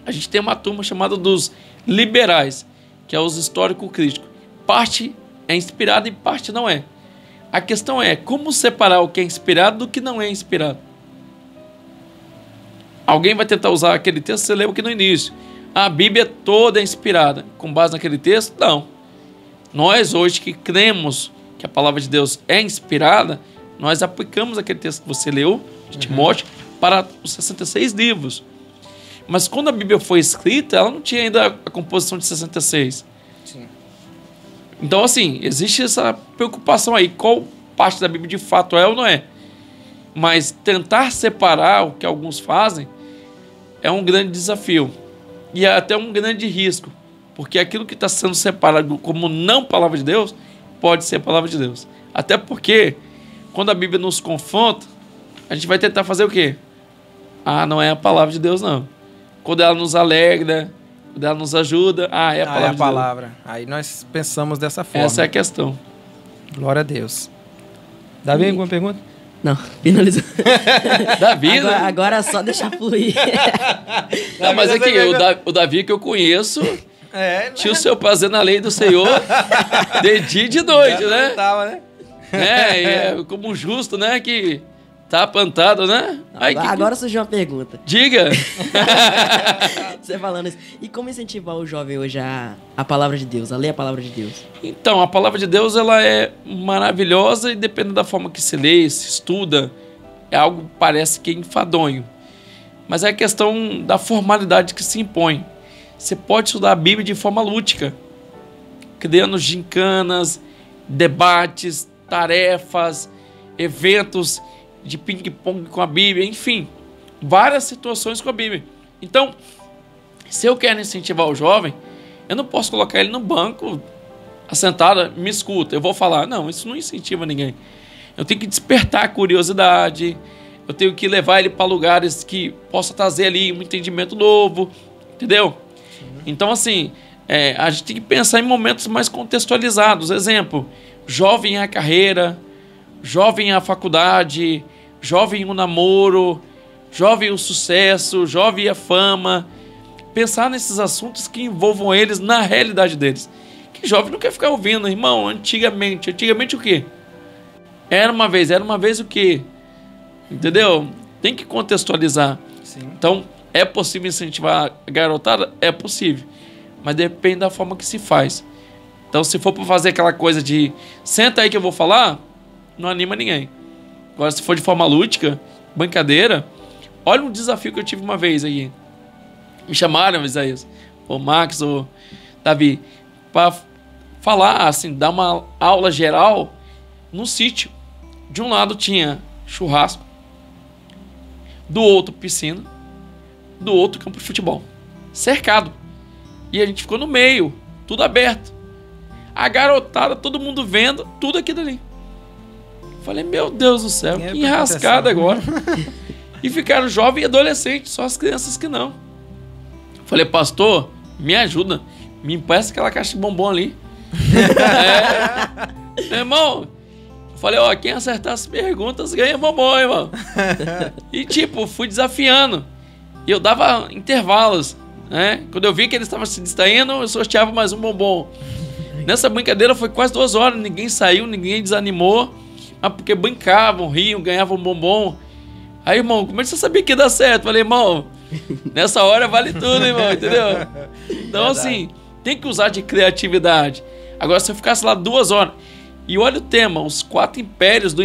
A gente tem uma turma chamada dos liberais, que é os histórico-críticos. Parte é inspirada e parte não é. A questão é como separar o que é inspirado do que não é inspirado. Alguém vai tentar usar aquele texto, você lembra que no início, a Bíblia toda é inspirada. Com base naquele texto, não. Nós hoje que cremos que a palavra de Deus é inspirada, nós aplicamos aquele texto que você leu, de Timóteo, para os 66 livros. Mas quando a Bíblia foi escrita, ela não tinha ainda a composição de 66. Sim. Então, assim, existe essa preocupação aí. Qual parte da Bíblia de fato é ou não é? Mas tentar separar o que alguns fazem é um grande desafio. E é até um grande risco. Porque aquilo que está sendo separado como não palavra de Deus, pode ser a palavra de Deus. Até porque, quando a Bíblia nos confronta, a gente vai tentar fazer o quê? Ah, não é a palavra de Deus, não. Quando ela nos alegra, quando ela nos ajuda, é a palavra de Deus. Aí nós pensamos dessa forma. Essa é a questão. Glória a Deus. Davi, alguma pergunta? Não, finalizou. Davi, agora é só deixar fluir. Não, mas aqui, o Davi que eu conheço, tinha o seu prazer na lei do Senhor de dia e de noite, né? Tava, né? Como um justo, né? Que Tá plantado, né? Aí, Agora surgiu uma pergunta. Diga! Você falando isso. E como incentivar o jovem hoje a palavra de Deus, a ler a palavra de Deus? Então, a palavra de Deus, ela é maravilhosa e dependendo da forma que se lê, se estuda, é algo que parece que é enfadonho. Mas é a questão da formalidade que se impõe. Você pode estudar a Bíblia de forma lúdica, criando gincanas, debates, tarefas, eventos de ping-pong com a Bíblia, enfim, várias situações com a Bíblia. Então, se eu quero incentivar o jovem, eu não posso colocar ele no banco, assentado, me escuta, eu vou falar. Não, isso não incentiva ninguém. Eu tenho que despertar a curiosidade, eu tenho que levar ele para lugares que possa trazer ali um entendimento novo, entendeu? Então, assim, a gente tem que pensar em momentos mais contextualizados. Exemplo, jovem à carreira, jovem à faculdade, jovem o namoro, jovem o sucesso, jovem a fama. Pensar nesses assuntos que envolvam eles na realidade deles. Que jovem não quer ficar ouvindo, irmão, antigamente. Antigamente o quê? Era uma vez o quê? Entendeu? Tem que contextualizar. Sim. Então, é possível incentivar a garotada? É possível. Mas depende da forma que se faz. Então, se for para fazer aquela coisa de senta aí que eu vou falar, não anima ninguém. Agora, se for de forma lúdica, brincadeira, olha um desafio que eu tive uma vez aí. Me chamaram, Isaías, o Max, o Davi, para falar, assim, dar uma aula geral no sítio. De um lado tinha churrasco, do outro piscina, do outro campo de futebol. Cercado. E a gente ficou no meio, tudo aberto. A garotada, todo mundo vendo, tudo aquilo ali. Falei, meu Deus do céu, que enrascada agora. E ficaram jovens e adolescentes, só as crianças que não. Falei, pastor, me ajuda. Me empresta aquela caixa de bombom ali. Meu irmão, falei, ó, quem acertar as perguntas ganha bombom, irmão. E tipo, fui desafiando. E eu dava intervalos, né? Quando eu vi que eles estavam se distraindo, eu sorteava mais um bombom. Nessa brincadeira foi quase 2 horas, ninguém saiu, ninguém desanimou. Mas porque brincavam, riam, ganhavam bombom. Aí, irmão, como é que você sabia que ia dar certo? Falei, irmão, nessa hora vale tudo, irmão, entendeu? Então, assim, tem que usar de criatividade. Agora, se eu ficasse lá 2 horas... E olha o tema, os 4 impérios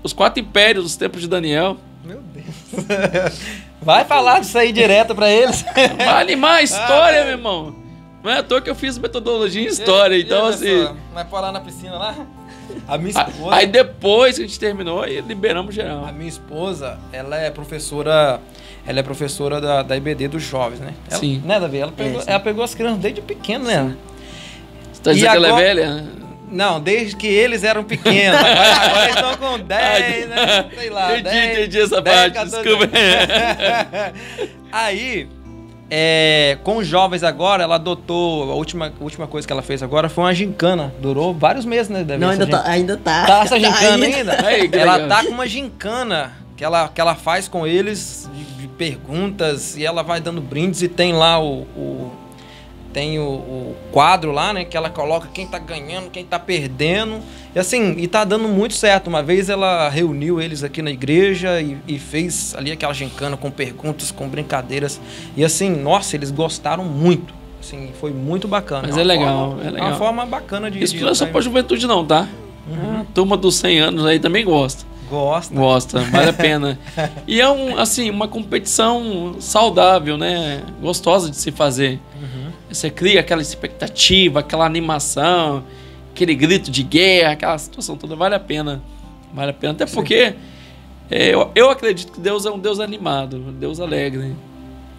os 4 impérios dos tempos de Daniel. Meu Deus. Vai falar disso aí direto pra eles. Vai animar a história, meu irmão. Não é à toa que eu fiz metodologia em história, então assim... Vai pôr lá na piscina lá? A minha esposa... Aí depois que a gente terminou, aí liberamos geral. A minha esposa, ela é professora da IBD dos jovens, né? Ela, sim. Né, Davi? Ela pegou as crianças desde pequeno, né? Você tá dizendo que ela é velha? Não, desde que eles eram pequenos. Agora eles estão com 10, né? Sei lá, entendi essa parte, 14, desculpa. Aí, com os jovens agora, ela adotou, a última coisa que ela fez agora foi uma gincana. Durou vários meses, né, Davi? Não, ainda tá. Tá essa gincana ainda? Aí, ela legal. tá com uma gincana que ela faz com eles de perguntas e ela vai dando brindes e tem lá tem o quadro lá, né? Que ela coloca quem tá ganhando, quem tá perdendo. E assim, e tá dando muito certo. Uma vez ela reuniu eles aqui na igreja e fez ali aquela gincana com perguntas, com brincadeiras. E assim, nossa, eles gostaram muito. Assim, foi muito bacana. Mas é legal, é legal. Uma forma bacana de... Isso não é só pra juventude não, tá? A turma dos 100 anos aí também gosta. Gosta, vale a pena. E é uma competição saudável, né? Gostosa de se fazer. Você cria aquela expectativa, aquela animação, aquele grito de guerra, aquela situação toda. Vale a pena. Vale a pena. Até porque eu acredito que Deus é um Deus animado, um Deus alegre.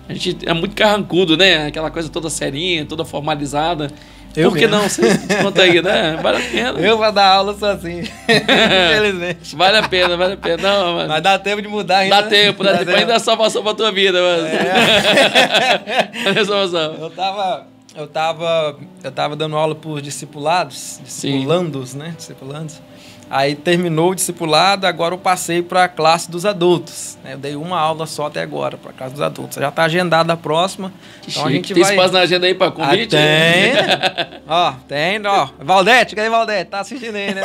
A gente é muito carrancudo, né? Aquela coisa toda serinha, toda formalizada. Por que não? Você conta aí, né? Vale a pena. Eu vou dar aula sozinho. Infelizmente. Vale a pena. Não, mano. Mas dá tempo de mudar ainda. Dá tempo. Ainda é salvação pra tua vida, mano. É salvação. Eu tava dando aula por discipulandos, né? Discipulandos. Aí terminou o discipulado, agora eu passei para a classe dos adultos. Né? Eu dei uma aula só até agora para a classe dos adultos. Já está agendada a próxima. Que então chique. a gente Tem vai... espaço na agenda aí para convite? Tem. Ó, tem, ó. Valdete, cadê Valdete? Tá assistindo aí, né?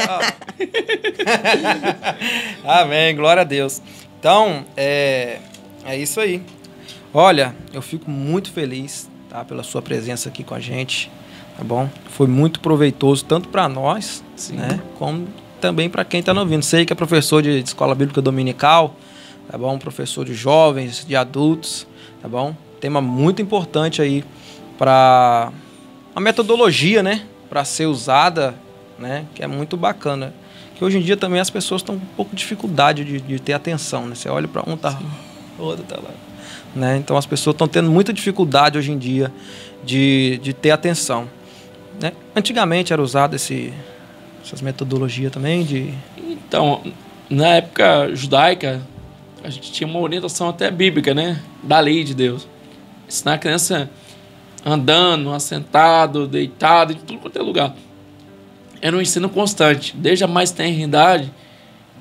Amém, glória a Deus. Então, é isso aí. Olha, eu fico muito feliz, tá, pela sua presença aqui com a gente, tá bom? Foi muito proveitoso, tanto para nós, né, como também para quem está nos ouvindo. Sei que é professor de escola bíblica dominical, tá bom? Professor de jovens, de adultos, tá bom? Tema muito importante aí para a metodologia, né, para ser usada, né, que é muito bacana. Que hoje em dia também as pessoas estão com um pouco de dificuldade de ter atenção, né? Você olha para um, tá, o outro tá lá. Né? Então as pessoas estão tendo muita dificuldade hoje em dia de ter atenção. Né? Antigamente era usado essas metodologias também de... Então, na época judaica, a gente tinha uma orientação até bíblica, né? Da lei de Deus. Ensinar a criança andando, assentado, deitado, em tudo quanto é lugar. Era um ensino constante. Desde a mais tenra idade,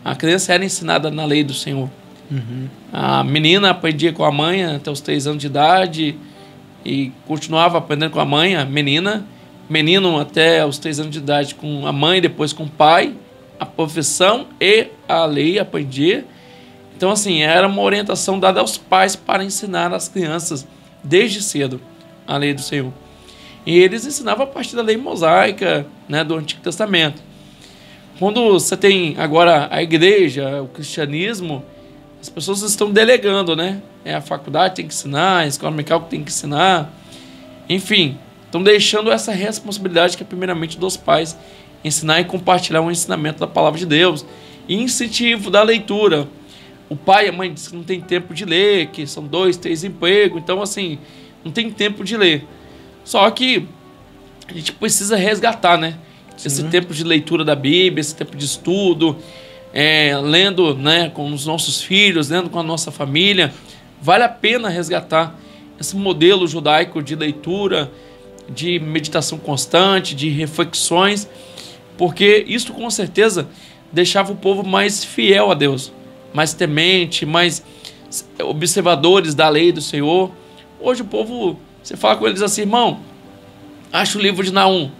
a criança era ensinada na lei do Senhor. Uhum. A menina aprendia com a mãe até os 3 anos de idade e continuava aprendendo com a mãe, a menina. Menino até os 3 anos de idade com a mãe, depois com o pai. A profissão e a lei aprendia. Então, assim, era uma orientação dada aos pais para ensinar as crianças desde cedo a lei do Senhor. E eles ensinavam a partir da lei mosaica, né, do Antigo Testamento. Quando você tem agora a igreja, o cristianismo, as pessoas estão delegando, né? A faculdade tem que ensinar, a escola dominical tem que ensinar. Enfim, estão deixando essa responsabilidade que é primeiramente dos pais, ensinar e compartilhar o ensinamento da palavra de Deus. E incentivo da leitura. O pai e a mãe dizem que não tem tempo de ler, que são 2, 3 empregos, então assim, não tem tempo de ler. Só que a gente precisa resgatar, né? Sim. Esse tempo de leitura da Bíblia, esse tempo de estudo, lendo, né, com os nossos filhos, lendo com a nossa família. Vale a pena resgatar esse modelo judaico de leitura, de meditação constante, de reflexões, porque isso com certeza deixava o povo mais fiel a Deus, mais temente, mais observadores da lei do Senhor. Hoje o povo, você fala com eles assim, irmão, acha o livro de Naum,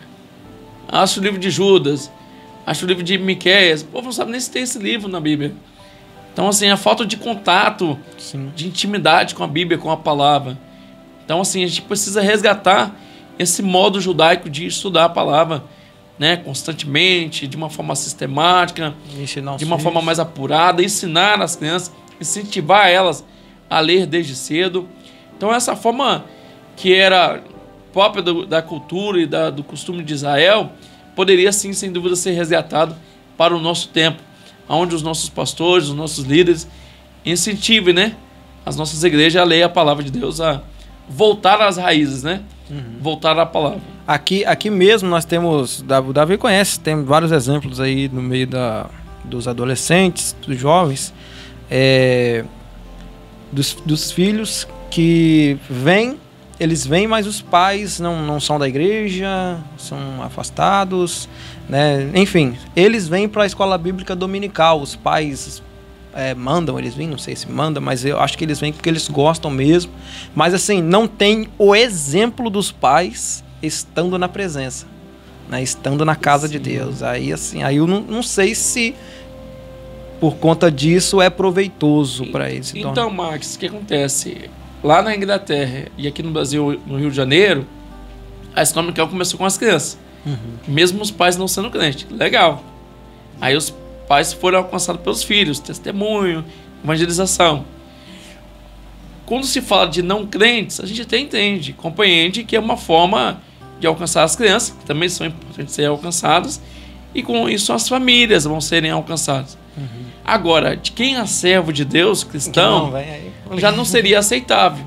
acha o livro de Judas, acha o livro de Miqueias. O povo não sabe nem se tem esse livro na Bíblia. Então, assim, a falta de contato, sim, de intimidade com a Bíblia, com a palavra. Então, assim, a gente precisa resgatar esse modo judaico de estudar a palavra, né, constantemente, de uma forma sistemática, de uma forma mais apurada, ensinar as crianças, incentivar elas a ler desde cedo. Então, essa forma que era própria da cultura e do costume de Israel, poderia sim, sem dúvida, ser resgatado para o nosso tempo, onde os nossos pastores, os nossos líderes incentivem, né, as nossas igrejas a ler a palavra de Deus, a voltar às raízes, né? Uhum. Voltar à palavra. Aqui mesmo nós temos, o Davi conhece, tem vários exemplos aí no meio dos adolescentes, dos jovens, dos filhos que eles vêm, mas os pais não são da igreja, são afastados, né? Enfim, eles vêm para a escola bíblica dominical, os pais mandam eles virem, não sei se manda, mas eu acho que eles vêm porque eles gostam mesmo, mas assim, não tem o exemplo dos pais estando na presença, né? Estando na casa, sim, de Deus. Aí assim, aí eu não sei se por conta disso é proveitoso para eles. Então, Max, o que acontece? Lá na Inglaterra e aqui no Brasil, no Rio de Janeiro, a escola dominical começou com as crianças. Uhum. Mesmo os pais não sendo crentes. Legal. Aí os pais foram alcançados pelos filhos, testemunho, evangelização. Quando se fala de não crentes, a gente até entende, compreende que é uma forma de alcançar as crianças, que também são importantes serem alcançadas, e com isso as famílias vão serem alcançadas. Uhum. Agora, de quem é servo de Deus, cristão, já não seria aceitável.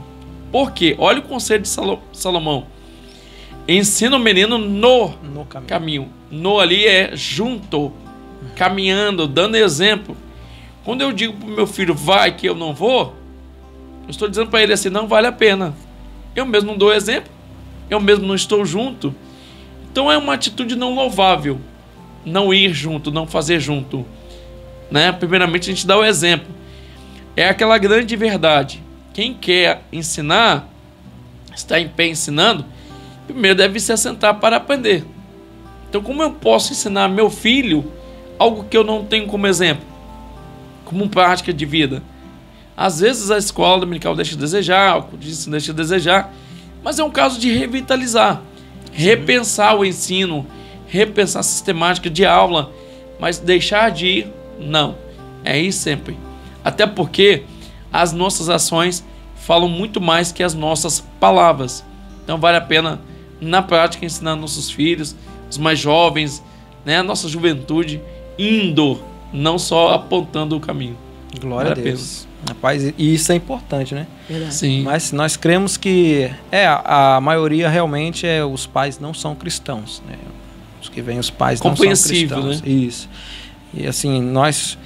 Por quê? Olha o conselho de Salomão. Ensina o menino no caminho. No ali é junto, caminhando, dando exemplo. Quando eu digo para o meu filho, vai que eu não vou, eu estou dizendo para ele assim, não vale a pena. Eu mesmo não dou exemplo, eu mesmo não estou junto. Então é uma atitude não louvável. não ir junto, não fazer junto? Né? Primeiramente, a gente dá o exemplo. É aquela grande verdade. Quem quer ensinar, está em pé ensinando, primeiro deve se assentar para aprender. Então, como eu posso ensinar meu filho algo que eu não tenho como exemplo? Como prática de vida? Às vezes a escola dominical deixa de desejar, o curso de ensino deixa de desejar, mas é um caso de revitalizar, repensar o ensino, repensar a sistemática de aula, mas deixar de ir, não. É ir sempre. Até porque as nossas ações falam muito mais que as nossas palavras. Então vale a pena, na prática, ensinar nossos filhos, os mais jovens, né, a nossa juventude, indo, não só apontando o caminho. Glória vale a Deus. Rapaz, e isso é importante, né? Verdade. Sim. Mas nós cremos que a maioria realmente os pais não são cristãos, né? Os que vêm, os pais não são Compreensível, cristãos. né? Isso. E assim, nós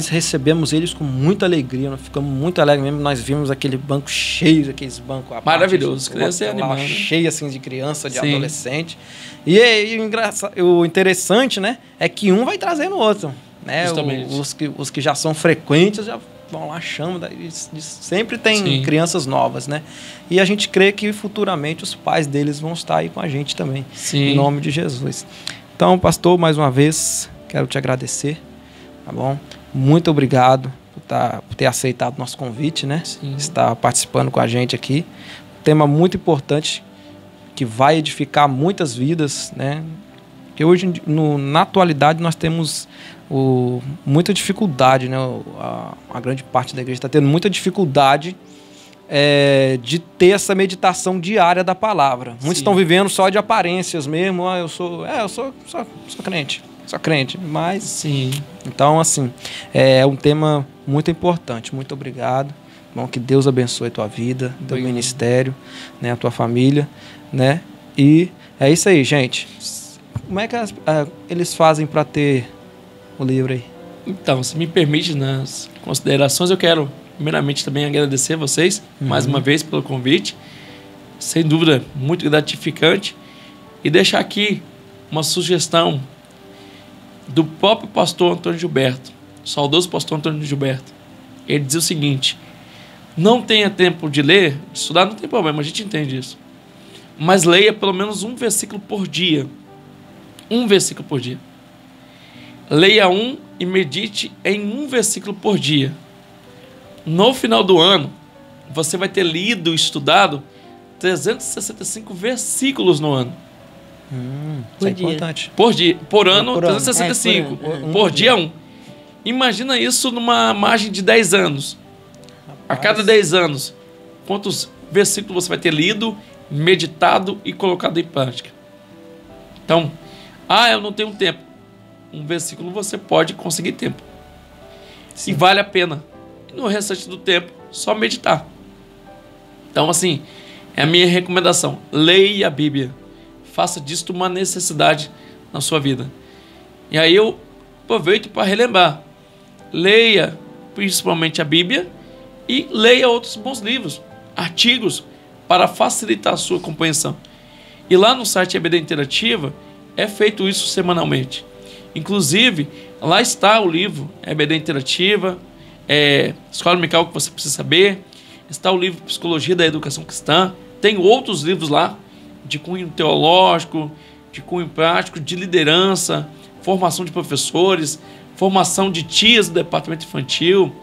recebemos eles com muita alegria, nós ficamos muito alegres mesmo, nós vimos aquele banco cheio, aqueles bancos à Maravilhoso, parte, criança é animada. cheio assim de criança, de Sim. adolescente. E o interessante, né, é que um vai trazendo o outro, né? Justamente. Os que já são frequentes já vão lá, chamam, sempre tem Sim. crianças novas, né? E a gente crê que futuramente os pais deles vão estar aí com a gente também, Sim. em nome de Jesus. Então, pastor, mais uma vez, quero te agradecer, tá bom? Muito obrigado por ter aceitado o nosso convite, né? Sim. Estar participando com a gente aqui. Um tema muito importante que vai edificar muitas vidas, né? Porque hoje, na atualidade, nós temos muita dificuldade, né? A grande parte da igreja está tendo muita dificuldade de ter essa meditação diária da palavra. Muitos Sim. estão vivendo só de aparências mesmo. Eu sou crente. Sou crente, mas... Sim. Então, assim, é um tema muito importante. Muito obrigado. Bom, que Deus abençoe a tua vida, teu Obrigado. ministério, né, a tua família, né? E é isso aí, gente. Como é que eles fazem para ter o livro aí? Então, se me permite, nas considerações, eu quero primeiramente também agradecer a vocês, mais uma vez, pelo convite. Sem dúvida, muito gratificante. E deixar aqui uma sugestão do próprio pastor Antônio Gilberto, saudoso pastor Antônio Gilberto. Ele dizia o seguinte: não tenha tempo de ler, de estudar, não tem problema, a gente entende isso. Mas leia pelo menos um versículo por dia. Um versículo por dia. Leia um e medite em um versículo por dia. No final do ano, você vai ter lido e estudado 365 versículos no ano. Isso é Por dia. importante. Por dia. Por ano, Por ano. 365. Por ano. Por dia, um. Imagina isso numa margem de 10 anos. A cada 10 anos, quantos versículos você vai ter lido, meditado e colocado em prática? Então, eu não tenho tempo. Um versículo você pode conseguir tempo. E vale a pena. E no restante do tempo, só meditar. Então, assim, é a minha recomendação. Leia a Bíblia. Faça disto uma necessidade na sua vida. E aí eu aproveito para relembrar. Leia principalmente a Bíblia e leia outros bons livros, artigos, para facilitar a sua compreensão. E lá no site EBD Interativa é feito isso semanalmente. Inclusive, lá está o livro EBD Interativa, Escola Dominical que você precisa saber, está o livro Psicologia da Educação Cristã, tem outros livros lá, de cunho teológico, de cunho prático, de liderança, formação de professores, formação de tias do departamento infantil,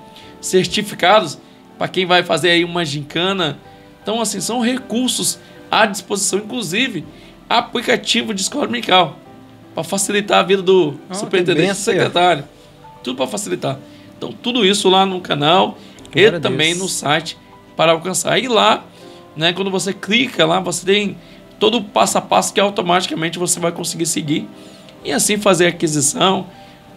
certificados para quem vai fazer aí uma gincana. Então, assim, são recursos à disposição, inclusive aplicativo de escola dominical, para facilitar a vida do superintendente, do secretário. Tudo para facilitar. Então, tudo isso lá no canal e também no site para alcançar. E lá, né, quando você clica lá, você tem todo o passo a passo que automaticamente você vai conseguir seguir e assim fazer a aquisição,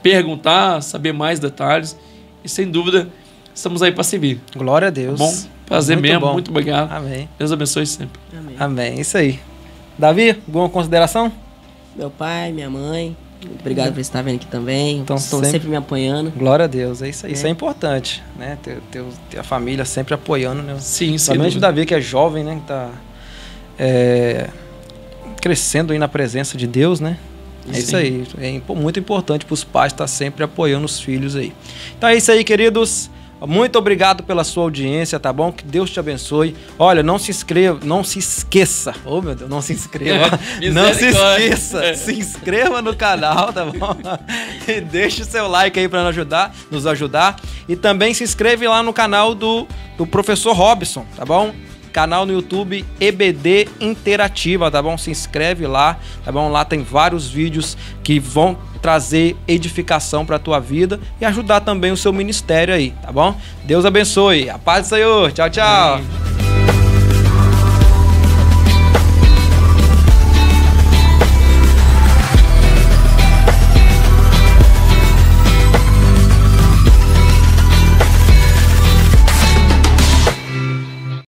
perguntar, saber mais detalhes e sem dúvida estamos aí para servir. Glória a Deus. Bom, prazer Muito mesmo, bom. muito obrigado. Amém. Deus abençoe sempre. Amém. Amém. Isso aí. Davi, alguma consideração? Meu pai, minha mãe, muito obrigado por estar vendo aqui também. Então, Estão sempre me apoiando. Glória a Deus. É isso aí. Isso é importante, né? Ter a família sempre apoiando, né? Sim, sem Principalmente o dúvida. Davi, que é jovem, né? Que tá crescendo aí na presença de Deus, né? É isso aí. É muito importante para os pais estar sempre apoiando os filhos aí. Então é isso aí, queridos. Muito obrigado pela sua audiência, tá bom? Que Deus te abençoe. Olha, não se esqueça. Oh, meu Deus, não se inscreva. Não se esqueça. Se inscreva no canal, tá bom? E deixe o seu like aí para nos ajudar. E também se inscreve lá no canal do professor Robson, tá bom? Canal no YouTube EBD Interativa, tá bom? Se inscreve lá, tá bom? Lá tem vários vídeos que vão trazer edificação para a tua vida e ajudar também o seu ministério aí, tá bom? Deus abençoe. A paz do Senhor. Tchau, tchau. Amém.